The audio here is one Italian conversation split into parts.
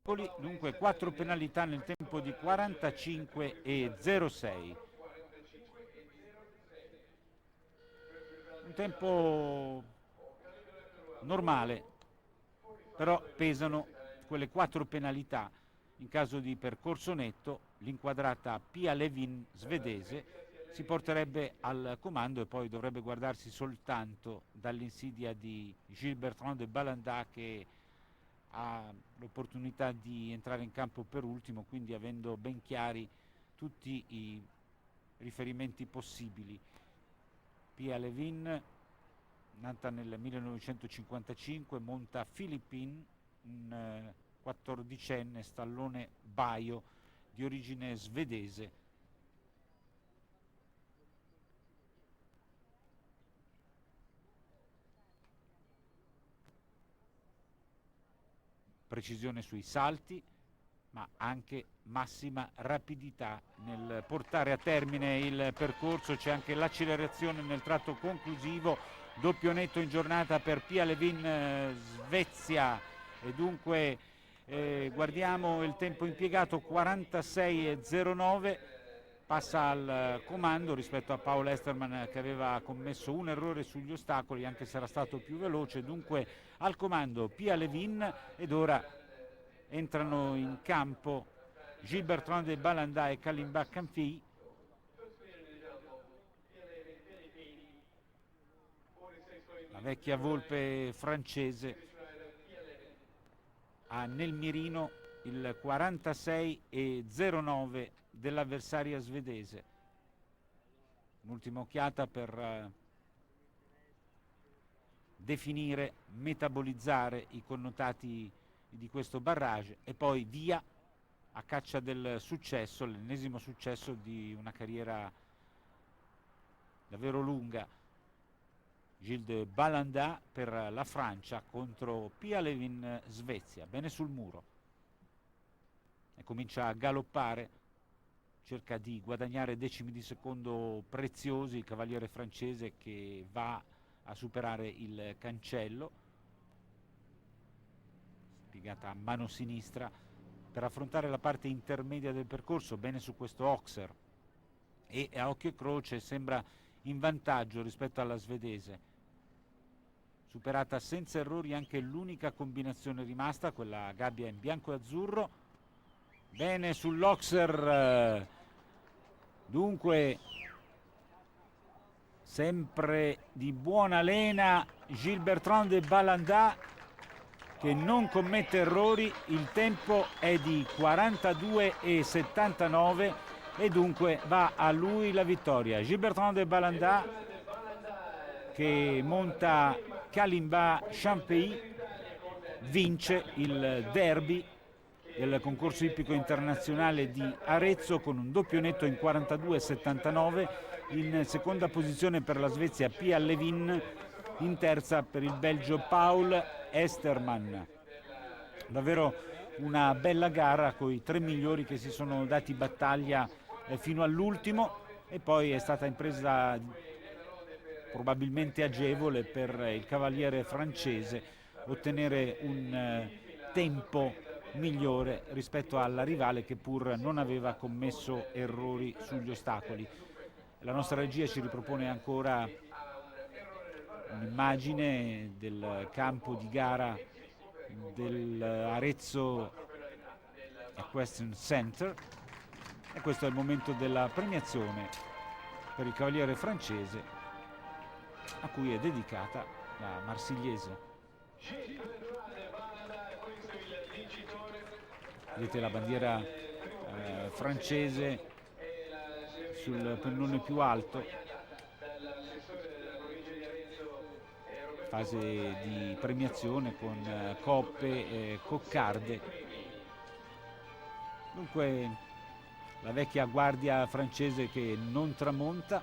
Dunque 4 penalità nel tempo di 45,06. Un tempo normale, però pesano quelle 4 penalità. In caso di percorso netto, l'inquadrata Pia Levin svedese si porterebbe al comando e poi dovrebbe guardarsi soltanto dall'insidia di Gilles Bertrand de Balanda, che ha l'opportunità di entrare in campo per ultimo, quindi avendo ben chiari tutti i riferimenti possibili. Pia Levin, nata nel 1955, monta Philippine, un 14enne stallone baio di origine svedese. Precisione sui salti, ma anche massima rapidità nel portare a termine il percorso. C'è anche l'accelerazione nel tratto conclusivo, doppio netto in giornata per Pia Levin Svezia, e dunque guardiamo il tempo impiegato, 46,09, passa al comando rispetto a Paul Esterman, che aveva commesso un errore sugli ostacoli anche se era stato più veloce. Dunque al comando Pia Levin, ed ora entrano in campo Gilles Bertrand de Balanda e Kalimba Canfi. La vecchia volpe francese ha nel mirino il 46,09 dell'avversaria svedese. Un'ultima occhiata per definire, metabolizzare i connotati di questo barrage e poi via a caccia del successo, l'ennesimo successo di una carriera davvero lunga. Gilles de Balanda per la Francia contro Pia Levin Svezia, bene sul muro, e comincia a galoppare, cerca di guadagnare decimi di secondo preziosi il cavaliere francese, che va a superare il cancello, spiegata a mano sinistra, per affrontare la parte intermedia del percorso. Bene su questo Oxer, e a occhio e croce sembra in vantaggio rispetto alla svedese. Superata senza errori anche l'unica combinazione rimasta, quella gabbia in bianco e azzurro. Bene sull'Oxer, dunque sempre di buona lena Gilles Bertrand de Balanda, che non commette errori. Il tempo è di 42,79 e dunque va a lui la vittoria. Gilles Bertrand de Balanda, che monta Kalimba Champey, vince il derby del concorso ippico internazionale di Arezzo con un doppio netto in 42,79. In seconda posizione per la Svezia Pia Levin, in terza per il Belgio Paul Esterman. Davvero una bella gara con i 3 migliori che si sono dati battaglia fino all'ultimo, e poi è stata impresa probabilmente agevole per il cavaliere francese ottenere un tempo migliore rispetto alla rivale, che pur non aveva commesso errori sugli ostacoli. La nostra regia ci ripropone ancora un'immagine del campo di gara dell'Arezzo Equestrian Center, e questo è il momento della premiazione per il cavaliere francese, a cui è dedicata la Marsigliese. Vedete la bandiera francese sul pennone più alto, fase di premiazione con coppe e coccarde. Dunque la vecchia guardia francese che non tramonta,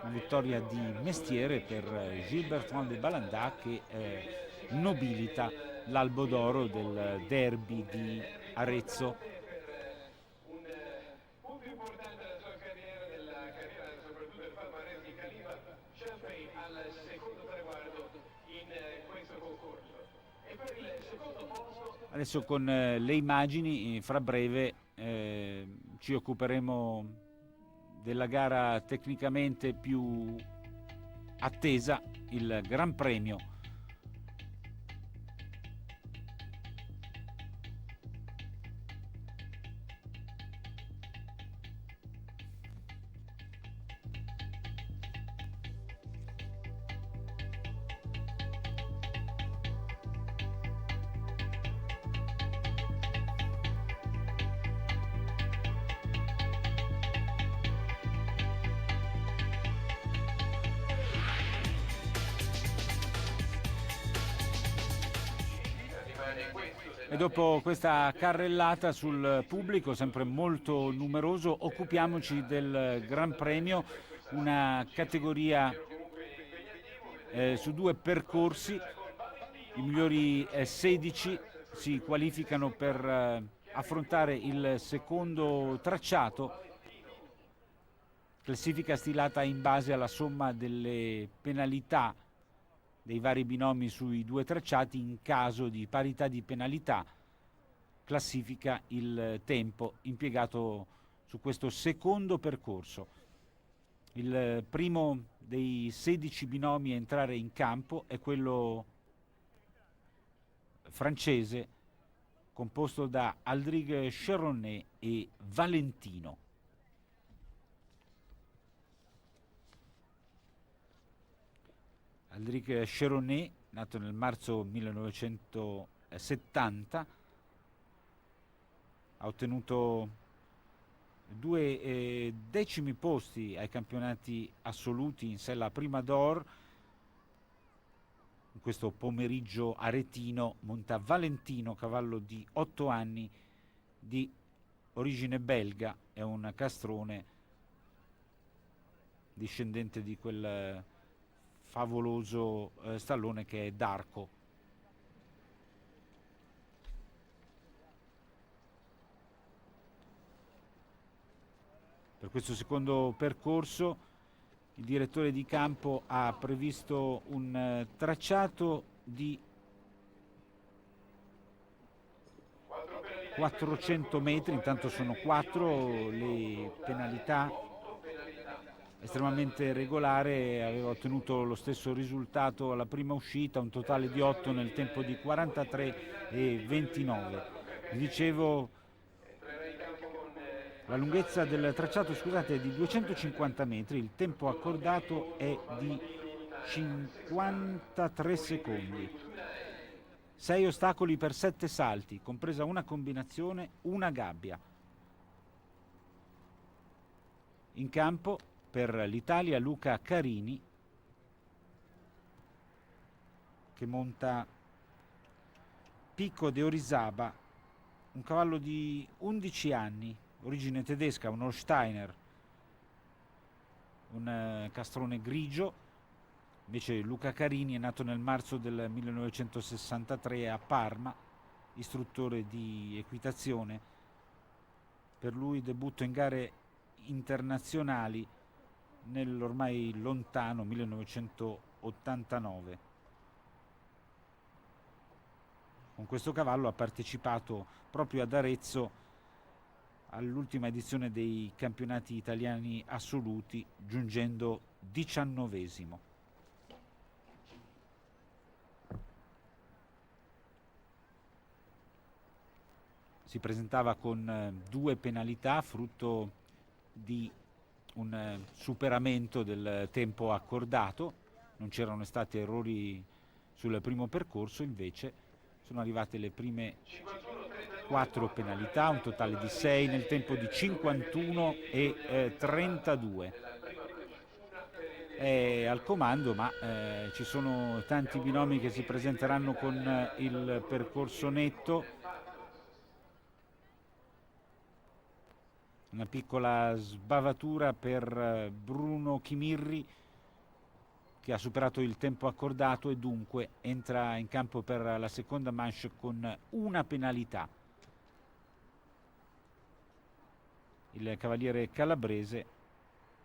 una vittoria di mestiere per Gilles Bertrand de Balanda, che nobilita l'albo d'oro del derby di Arezzo. Punto importante della sua carriera, soprattutto del palmarès di Kalimba Champey, al secondo traguardo in questo concorso. E per il secondo posto Adesso con le immagini, fra breve ci occuperemo della gara tecnicamente più attesa, il Gran Premio. E dopo questa carrellata sul pubblico, sempre molto numeroso, occupiamoci del Gran Premio, una categoria su due percorsi. I migliori 16 si qualificano per affrontare il secondo tracciato, classifica stilata in base alla somma delle penalità dei vari binomi sui due tracciati. In caso di parità di penalità classifica il tempo impiegato su questo secondo percorso. Il primo dei 16 binomi a entrare in campo è quello francese, composto da Aldric Cheronnet e Valentino. Aldric Cheronnet, nato nel marzo 1970, ha ottenuto 2 decimi posti ai campionati assoluti in sella Prima d'Or. In questo pomeriggio aretino monta Valentino, cavallo di 8 anni di origine belga, è un castrone discendente di quel favoloso stallone che è Darko. Per questo secondo percorso il direttore di campo ha previsto un tracciato di 400 metri, intanto sono 4 le penalità, estremamente regolare, aveva ottenuto lo stesso risultato alla prima uscita, un totale di 8 nel tempo di 43 e 29. Vi dicevo, la lunghezza del tracciato, scusate, è di 250 metri, il tempo accordato è di 53 secondi. 6 ostacoli per 7 salti, compresa una combinazione, una gabbia. In campo per l'Italia Luca Carini, che monta Pico de Orizaba, un cavallo di 11 anni, origine tedesca, un Holsteiner, un castrone grigio. Invece Luca Carini è nato nel marzo del 1963 a Parma, istruttore di equitazione. Per lui debutto in gare internazionali nell'ormai lontano 1989. Con questo cavallo ha partecipato proprio ad Arezzo all'ultima edizione dei campionati italiani assoluti, giungendo 19esimo. Si presentava con 2 penalità, frutto di un superamento del tempo accordato. Non c'erano stati errori sul primo percorso, invece sono arrivate le prime 4 penalità, un totale di 6 nel tempo di 51 e 32. È al comando, ma ci sono tanti binomi che si presenteranno con il percorso netto. Una piccola sbavatura per Bruno Chimirri, che ha superato il tempo accordato e dunque entra in campo per la seconda manche con una penalità. Il cavaliere calabrese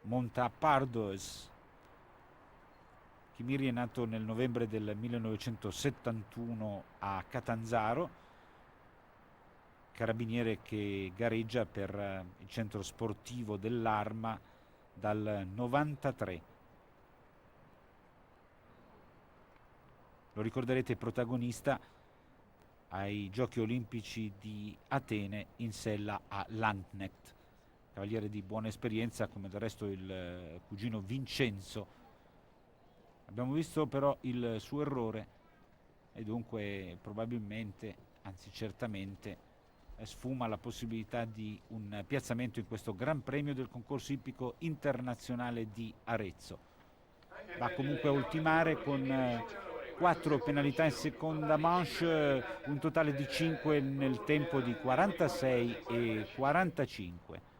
monta Pardos. Chimirri è nato nel novembre del 1971 a Catanzaro, carabiniere che gareggia per il centro sportivo dell'Arma dal 93. Lo ricorderete protagonista ai Giochi Olimpici di Atene in sella a Landknecht, cavaliere di buona esperienza come del resto il cugino Vincenzo. Abbiamo visto però il suo errore e dunque probabilmente, anzi certamente, sfuma la possibilità di un piazzamento in questo Gran Premio del concorso ippico internazionale di Arezzo. Va comunque a ultimare con 4 penalità in seconda manche, un totale di 5 nel tempo di 46 e 45.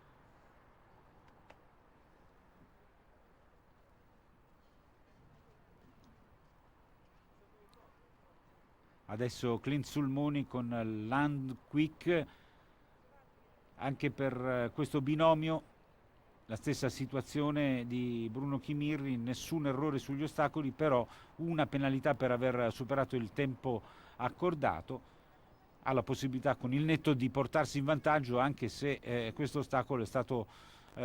Adesso Clint Sulmoni con Land Quick. Anche per questo binomio la stessa situazione di Bruno Chimirri, nessun errore sugli ostacoli, però una penalità per aver superato il tempo accordato. Ha la possibilità con il netto di portarsi in vantaggio, anche se questo ostacolo è stato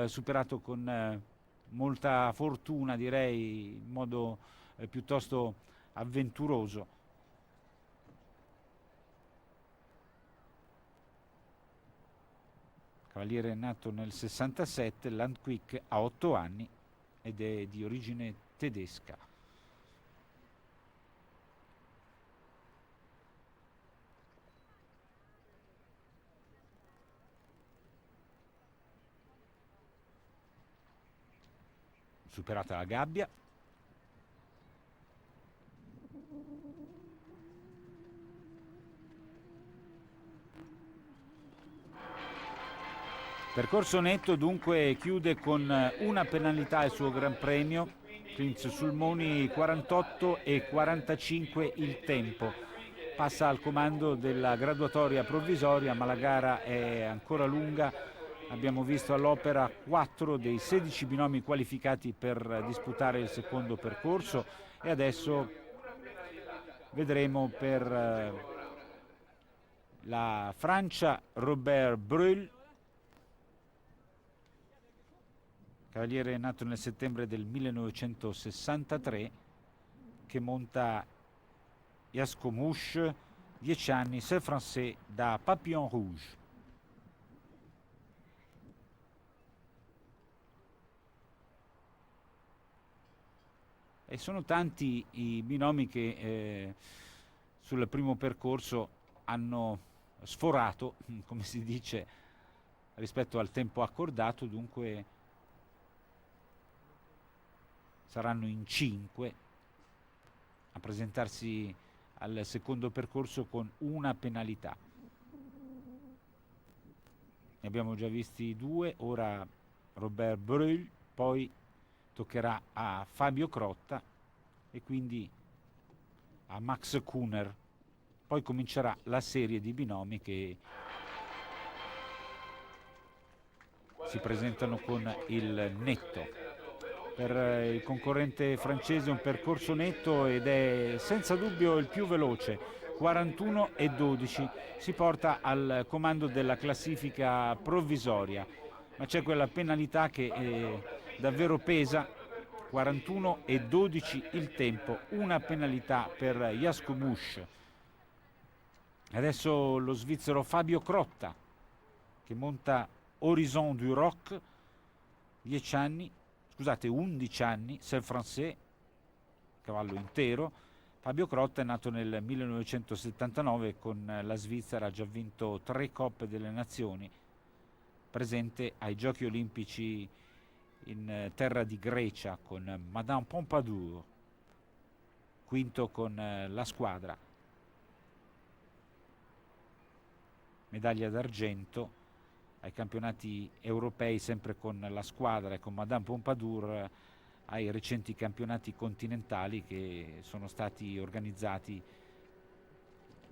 superato con molta fortuna, direi in modo piuttosto avventuroso. Cavaliere nato nel 67, Landquick ha 8 anni ed è di origine tedesca. Superata la gabbia. Percorso netto, dunque chiude con una penalità il suo Gran Premio. Clint Sulmoni 48 e 45 il tempo. Passa al comando della graduatoria provvisoria, ma la gara è ancora lunga. Abbiamo visto all'opera 4 dei 16 binomi qualificati per disputare il secondo percorso e adesso vedremo per la Francia Robert Breuil, cavaliere nato nel settembre del 1963, che monta Yaskomouche, 10 anni, c'est français da Papillon Rouge. E sono tanti i binomi che sul primo percorso hanno sforato, come si dice, rispetto al tempo accordato, dunque saranno in 5 a presentarsi al secondo percorso con una penalità. Ne abbiamo già visti 2, ora Robert Breuil, poi toccherà a Fabio Crotta e quindi a Max Kuhner. Poi comincerà la serie di binomi che si presentano con il netto. Per il concorrente francese un percorso netto ed è senza dubbio il più veloce, 41 e 12, si porta al comando della classifica provvisoria, ma c'è quella penalità che davvero pesa, 41 e 12 il tempo, una penalità per Yaskomouche. Adesso lo svizzero Fabio Crotta che monta Horizon du Roc, 10 anni, scusate 11 anni, c'est français, cavallo intero. Fabio Crotta è nato nel 1979, con la Svizzera ha già vinto 3 Coppe delle Nazioni, presente ai Giochi Olimpici in terra di Grecia con Madame Pompadour, quinto con la squadra, medaglia d'argento ai campionati europei sempre con la squadra e con Madame Pompadour ai recenti campionati continentali che sono stati organizzati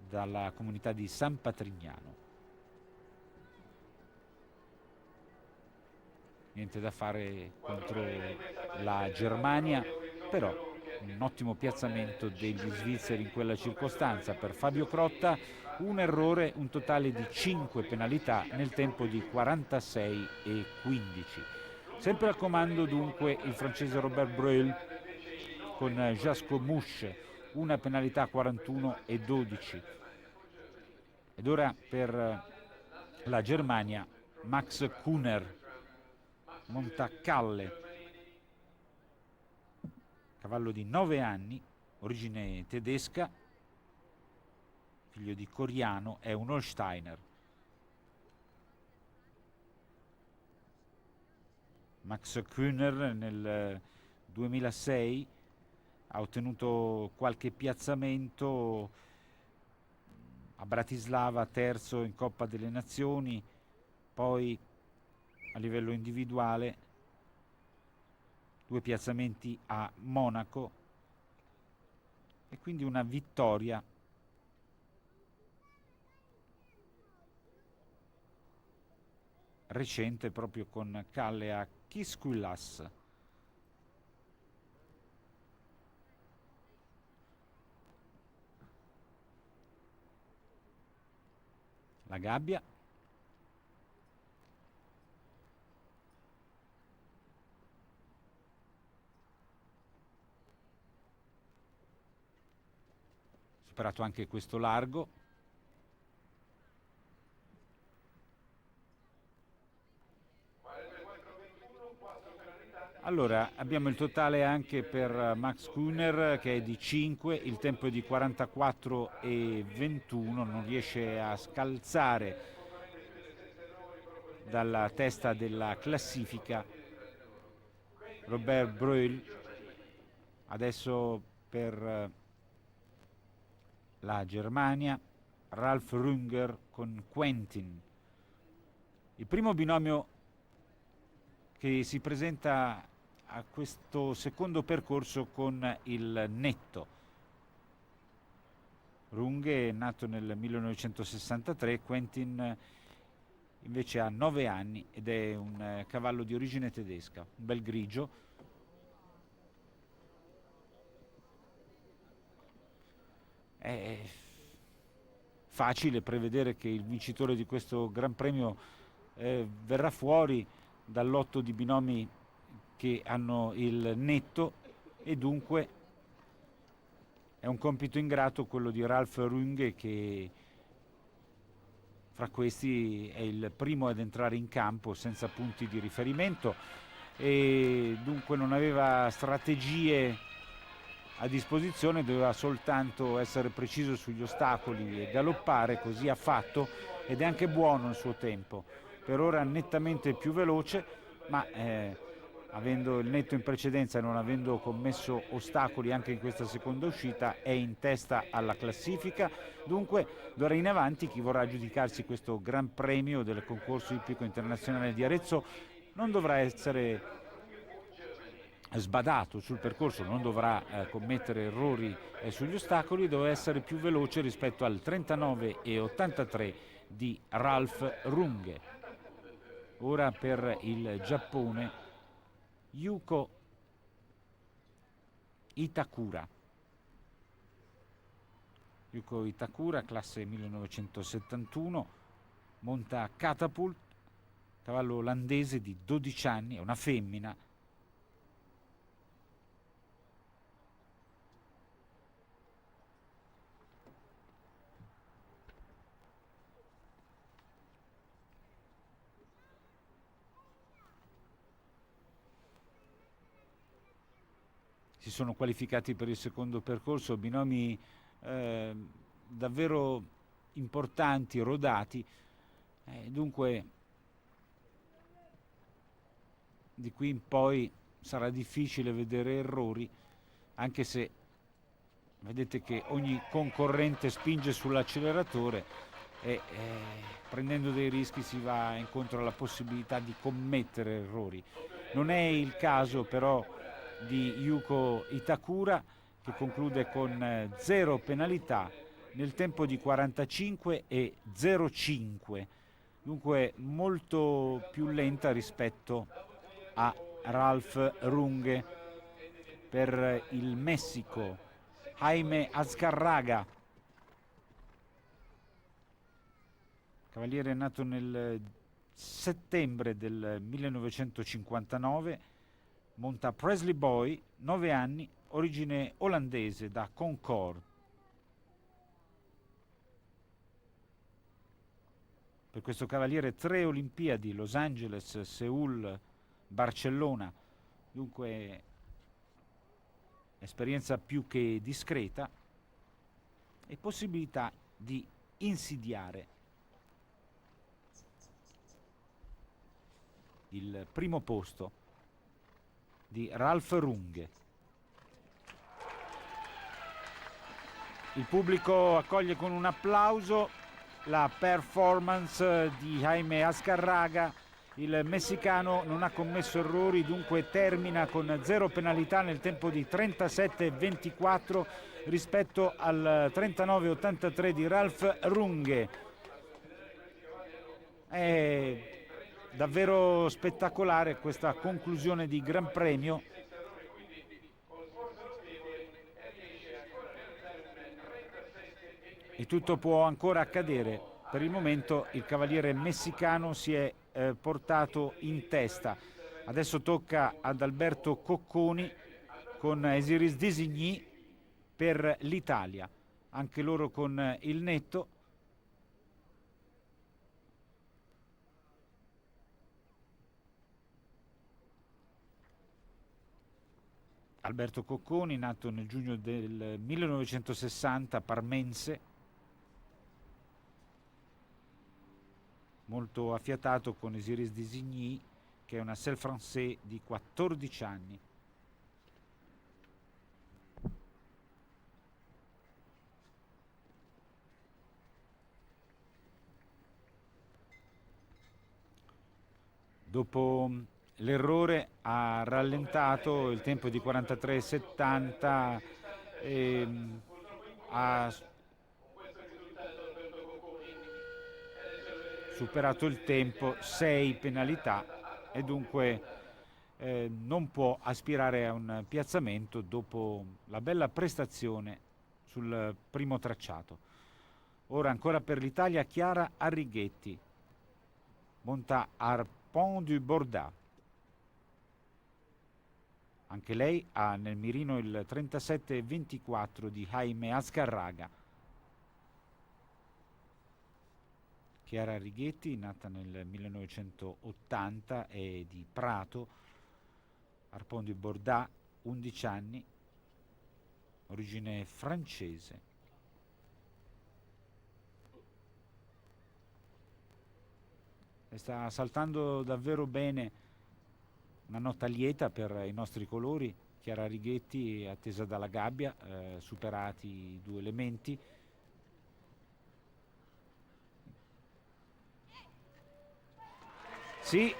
dalla comunità di San Patrignano. Niente da fare contro la Germania, però un ottimo piazzamento degli svizzeri in quella circostanza. Per Fabio Crotta un errore, un totale di 5 penalità nel tempo di 46 e 15. Sempre al comando dunque il francese Robert Breuil con Jasco Mouche, una penalità 41 e 12. Ed ora per la Germania Max Kuhner, Montacalle, cavallo di 9 anni, origine tedesca, figlio di Coriano, è un Holsteiner. Max Kuhner nel 2006 ha ottenuto qualche piazzamento a Bratislava, terzo in Coppa delle Nazioni, poi a livello individuale 2 piazzamenti a Monaco e quindi una vittoria recente proprio con Calle a Kiskulas. La gabbia, superato anche questo largo. Allora, abbiamo il totale anche per Max Kuhner che è di 5, il tempo è di 44 e 21, non riesce a scalzare dalla testa della classifica Robert Breuil. Adesso per la Germania Ralf Rünger con Quentin, il primo binomio che si presenta a questo secondo percorso con il netto. Runge è nato nel 1963, Quentin invece ha 9 anni ed è un cavallo di origine tedesca, un bel grigio. È facile prevedere che il vincitore di questo Gran Premio verrà fuori dal lotto di binomi che hanno il netto e dunque è un compito ingrato quello di Ralf Rünger, che fra questi è il primo ad entrare in campo senza punti di riferimento e dunque non aveva strategie a disposizione, doveva soltanto essere preciso sugli ostacoli e galoppare, così ha fatto ed è anche buono il suo tempo, per ora nettamente più veloce, ma avendo il netto in precedenza e non avendo commesso ostacoli anche in questa seconda uscita è in testa alla classifica. Dunque d'ora in avanti chi vorrà aggiudicarsi questo Gran Premio del concorso ippico internazionale di Arezzo non dovrà essere sbadato sul percorso, non dovrà commettere errori sugli ostacoli, dovrà essere più veloce rispetto al 39 e 83 di Ralf Rünger. Ora per il Giappone Yuko Itakura. Yuko Itakura, classe 1971, monta Catapult, cavallo olandese di 12 anni, è una femmina. Si sono qualificati per il secondo percorso binomi davvero importanti, rodati, dunque di qui in poi sarà difficile vedere errori, anche se vedete che ogni concorrente spinge sull'acceleratore e prendendo dei rischi si va incontro alla possibilità di commettere errori. Non è il caso però di Yuko Itakura, che conclude con 0 penalità nel tempo di 45 e 05, dunque molto più lenta rispetto a Ralf Runge. per il Messico, Jaime Azcarraga, cavaliere nato nel settembre del 1959, monta Presley Boy, 9 anni, origine olandese da Concord. Per questo cavaliere 3 Olimpiadi, Los Angeles, Seul, Barcellona, dunque esperienza più che discreta e possibilità di insidiare il primo posto di Ralph Runge. Il pubblico accoglie con un applauso la performance di Jaime Azcarraga. Il messicano non ha commesso errori, dunque termina con 0 penalità nel tempo di 37,24 rispetto al 39,83 di Ralph Runge. È davvero spettacolare questa conclusione di Gran Premio. E tutto può ancora accadere. Per il momento il cavaliere messicano si è portato in testa. Adesso tocca ad Alberto Cocconi con Esiris Designy per l'Italia, anche loro con il netto. Alberto Cocconi, nato nel giugno del 1960, parmense, molto affiatato con Esiris Designy, che è una Selle Française di 14 anni. Dopo l'errore ha rallentato il tempo di 43,70 e ha superato il tempo, 6 penalità, e dunque non può aspirare a un piazzamento dopo la bella prestazione sul primo tracciato. Ora ancora per l'Italia Chiara Arrighetti, monta Harpon du Bordat. Anche lei ha nel mirino il 37,24 di Jaime Azcarraga. Chiara Righetti, nata nel 1980, è di Prato, Harpon du Bordat, 11 anni, origine francese. E sta saltando davvero bene, una nota lieta per i nostri colori. Chiara Righetti è attesa dalla gabbia, superati i 2 elementi. Sì,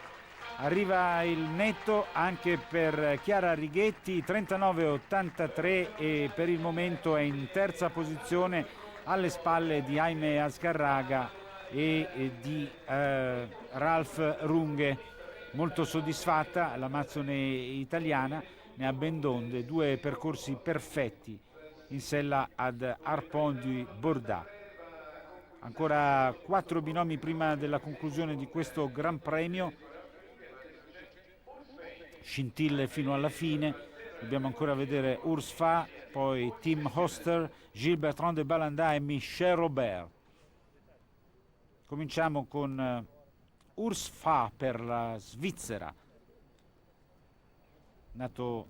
arriva il netto anche per Chiara Righetti, 39,83, e per il momento è in terza posizione alle spalle di Jaime Azcarraga e di Ralph Runge. Molto soddisfatta l'Amazzone italiana, ne ha ben donde, 2 percorsi perfetti in sella ad Harpon du Bordat. Ancora 4 binomi prima della conclusione di questo Gran Premio, scintille fino alla fine. Dobbiamo ancora vedere Urs Fa, poi Tim Hoster, Gilles Bertrand de Balanda e Michel Robert. Cominciamo con Urs Fa per la Svizzera, nato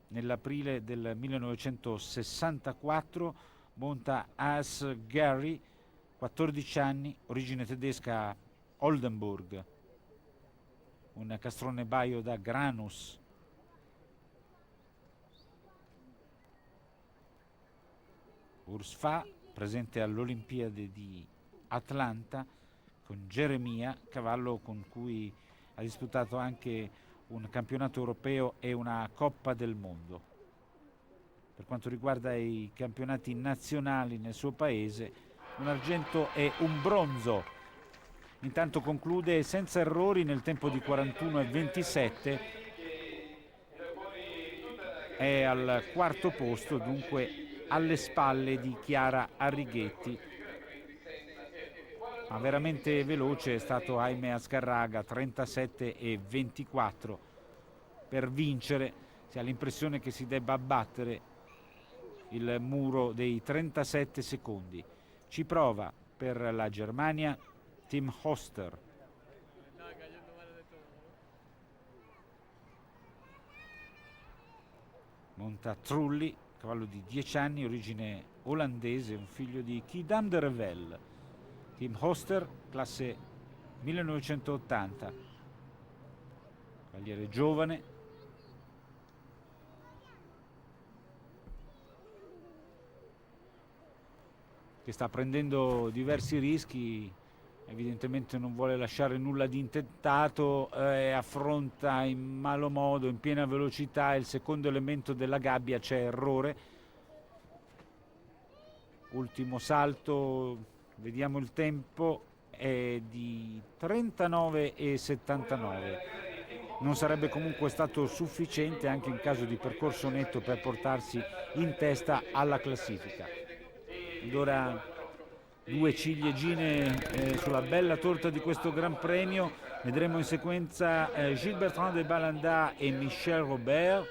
nell'aprile del 1964, monta As Gary, 14 anni, origine tedesca, Oldenburg, un castrone baio da Granus. Urs Fa, presente all'Olimpiade di Atlanta con Geremia, cavallo con cui ha disputato anche un campionato europeo e una Coppa del Mondo. Per quanto riguarda i campionati nazionali nel suo paese, un argento e un bronzo. Intanto conclude senza errori nel tempo di 41,27 è al quarto posto, dunque alle spalle di Chiara Arrighetti, ma veramente veloce è stato Jaime Azcárraga, 37 e 24 per vincere. Si ha l'impressione che si debba abbattere il muro dei 37 secondi. Ci prova per la Germania Tim Hoster. Monta Trulli, cavallo di 10 anni, origine olandese, un figlio di Kidam de Revel. Tim Hoster, classe 1980, cavaliere giovane, che sta prendendo diversi rischi, evidentemente non vuole lasciare nulla di intentato e affronta in malo modo, in piena velocità, il secondo elemento della gabbia, c'è errore. Ultimo salto, vediamo il tempo, è di 39 e 79. Non sarebbe comunque stato sufficiente anche in caso di percorso netto per portarsi in testa alla classifica. Ed ora due ciliegine sulla bella torta di questo Gran Premio. Vedremo in sequenza Gilles Bertrand de Balanda e Michel Robert,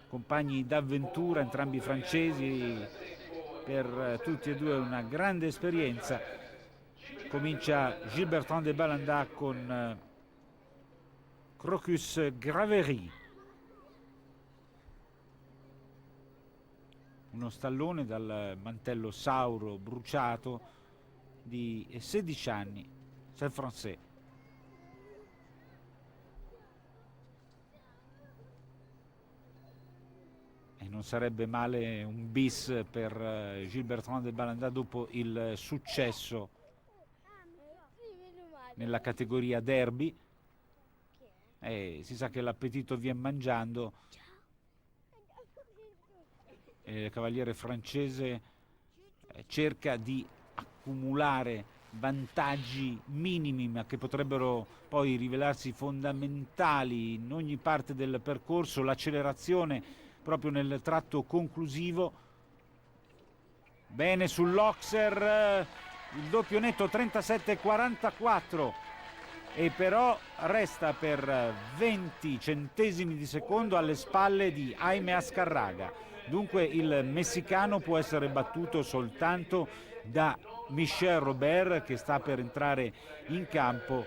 compagni d'avventura, entrambi francesi, per tutti e due una grande esperienza. Comincia Gilles Bertrand de Balanda con Crocus Gravery, uno stallone dal mantello sauro bruciato di 16 anni, c'est français. E non sarebbe male un bis per Gilles Bertrand de Balanda dopo il successo nella categoria derby. Si sa che l'appetito viene mangiando. Il cavaliere francese cerca di accumulare vantaggi minimi, ma che potrebbero poi rivelarsi fondamentali in ogni parte del percorso. L'accelerazione proprio nel tratto conclusivo. Bene sull'Oxer, il doppio netto 37-44, e però resta per 20 centesimi di secondo alle spalle di Jaime Azcárraga. Dunque il messicano può essere battuto soltanto da Michel Robert, che sta per entrare in campo.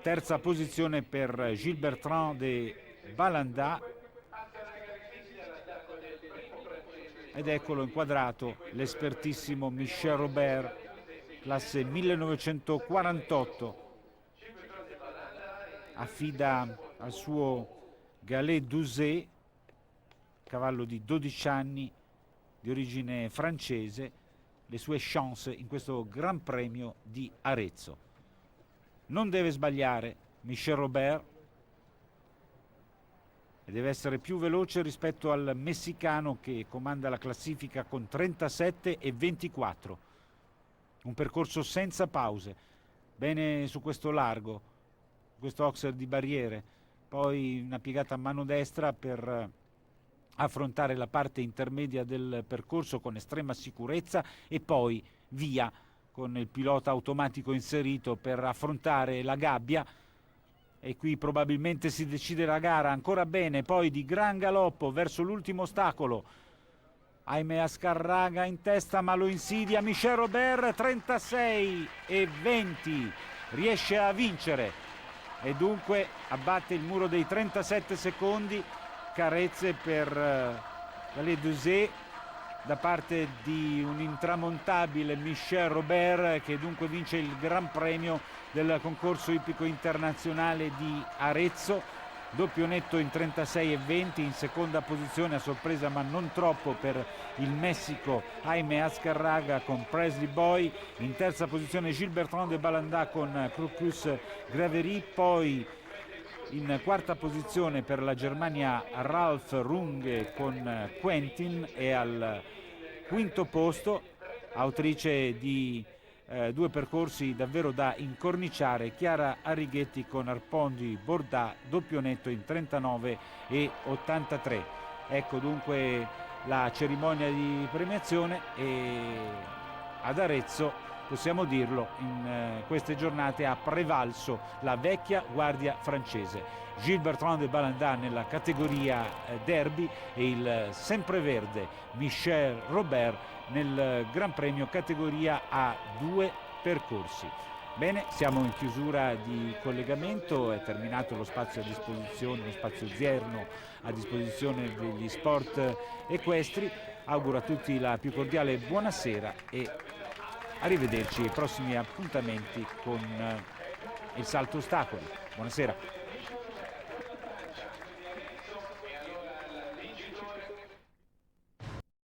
Terza posizione per Gilles Bertrand de Balanda, ed eccolo inquadrato l'espertissimo Michel Robert, classe 1948. Affida al suo Galet Douzé, cavallo di 12 anni di origine francese, le sue chance in questo Gran Premio di Arezzo. Non deve sbagliare Michel Robert e deve essere più veloce rispetto al messicano, che comanda la classifica con 37 e 24. Un percorso senza pause. Bene su questo largo, questo Oxer di barriere, poi una piegata a mano destra per affrontare la parte intermedia del percorso con estrema sicurezza, e poi via con il pilota automatico inserito per affrontare la gabbia. E qui probabilmente si decide la gara. Ancora bene, poi di gran galoppo verso l'ultimo ostacolo Jaime Azcárraga in testa, ma lo insidia Michel Robert, 36 e 20, riesce a vincere e dunque abbatte il muro dei 37 secondi. Carezze per Galet Douzé da parte di un intramontabile Michel Robert, che dunque vince il Gran Premio del concorso ippico internazionale di Arezzo. Doppio netto in 36 e 20, in seconda posizione, a sorpresa ma non troppo per il Messico, Jaime Azcárraga con Presley Boy. In terza posizione Gilles Bertrand de Balanda con Crocus Gravery. Poi in quarta posizione per la Germania Ralf Runge con Quentin, e al quinto posto, autrice di due percorsi davvero da incorniciare. Chiara Arrighetti con Arpondi Borda, doppio netto in 39 e 83. Ecco dunque la cerimonia di premiazione, e ad Arezzo, possiamo dirlo, in queste giornate ha prevalso la vecchia guardia francese. Gilles Bertrand de Ballandard nella categoria derby e il sempreverde Michel Robert nel Gran Premio categoria a due percorsi. Bene, siamo in chiusura di collegamento, è terminato lo spazio a disposizione, lo spazio odierno a disposizione degli sport equestri. Auguro a tutti la più cordiale buonasera e arrivederci ai prossimi appuntamenti con il salto ostacoli. Buonasera.